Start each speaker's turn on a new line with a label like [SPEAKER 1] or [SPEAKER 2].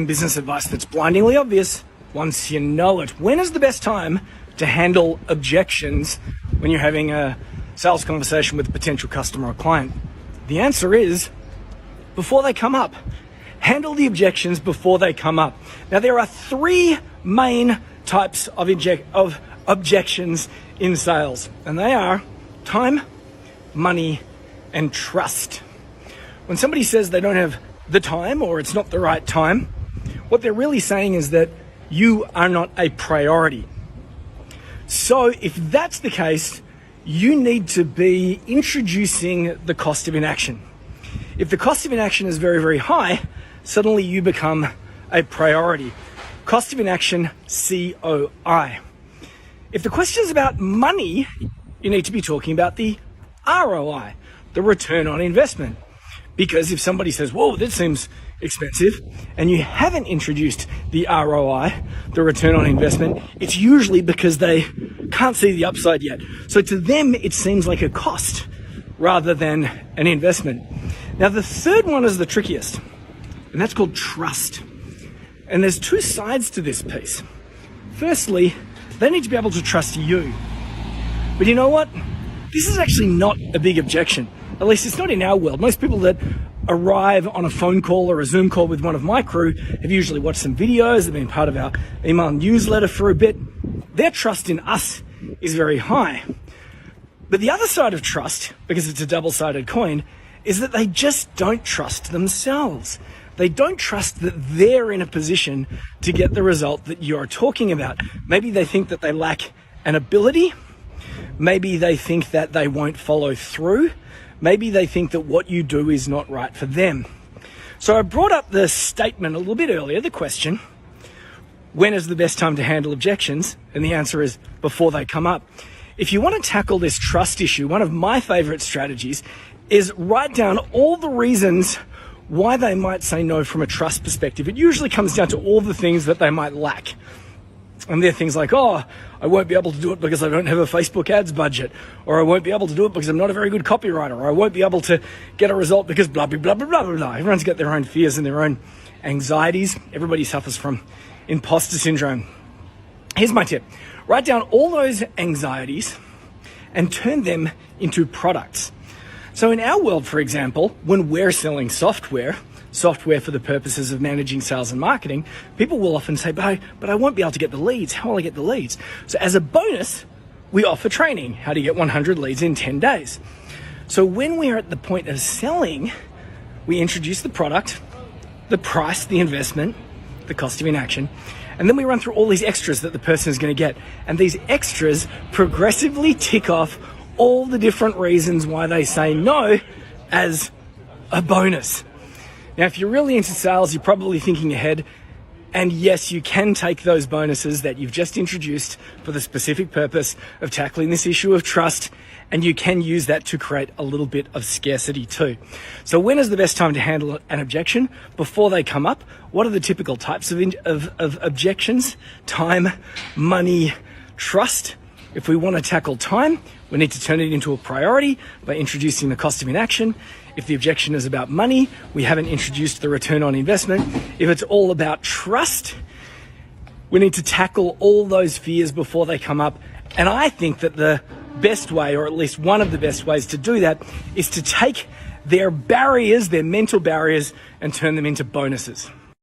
[SPEAKER 1] Business advice that's blindingly obvious once you know it. When is the best time to handle objections when you're having a sales conversation with a potential customer or client? The answer is before they come up. Handle the objections before they come up. Now, there are three main types of objections in sales, and they are time, money, and trust. When somebody says they don't have the time or it's not the right time, what they're really saying is that you are not a priority. So if that's the case, you need to be introducing the cost of inaction. If the cost of inaction is very, very high, suddenly you become a priority. Cost of inaction, COI. If the question is about money, you need to be talking about the ROI, the return on investment. Because if somebody says, whoa, that seems expensive, and you haven't introduced the ROI, the return on investment, it's usually because they can't see the upside yet. So to them, it seems like a cost rather than an investment. Now, the third one is the trickiest, and that's called trust. And there's two sides to this piece. Firstly, they need to be able to trust you. But you know what? This is actually not a big objection. At least it's not in our world. Most people that arrive on a phone call or a Zoom call with one of my crew have usually watched some videos, they've been part of our email newsletter for a bit. Their trust in us is very high. But the other side of trust, because it's a double-sided coin, is that they just don't trust themselves. They don't trust that they're in a position to get the result that you're talking about. Maybe they think that they lack an ability. Maybe they think that they won't follow through. Maybe they think that what you do is not right for them. So I brought up the statement a little bit earlier, the question, when is the best time to handle objections? And the answer is before they come up. If you want to tackle this trust issue, one of my favorite strategies is write down all the reasons why they might say no from a trust perspective. It usually comes down to all the things that they might lack. And they're things like, oh, I won't be able to do it because I don't have a Facebook ads budget, or I won't be able to do it because I'm not a very good copywriter, or I won't be able to get a result because blah, blah, blah, blah, blah, blah, blah. Everyone's got their own fears and their own anxieties. Everybody suffers from imposter syndrome. Here's my tip. Write down all those anxieties and turn them into products. So in our world, for example, when we're selling software for the purposes of managing sales and marketing, people will often say, but I won't be able to get the leads. How will I get the leads? So as a bonus, we offer training, how to get 100 leads in 10 days. So when we're at the point of selling, we introduce the product, the price, the investment, the cost of inaction, and then we run through all these extras that the person is going to get. And these extras progressively tick off all the different reasons why they say no as a bonus. Now, if you're really into sales, you're probably thinking ahead. And yes, you can take those bonuses that you've just introduced for the specific purpose of tackling this issue of trust, and you can use that to create a little bit of scarcity too. So when is the best time to handle an objection? Before they come up. What are the typical types of objections? Time, money, trust. If we want to tackle time, we need to turn it into a priority by introducing the cost of inaction. If the objection is about money, we haven't introduced the return on investment. If it's all about trust, we need to tackle all those fears before they come up. And I think that the best way, or at least one of the best ways to do that, is to take their barriers, their mental barriers, and turn them into bonuses.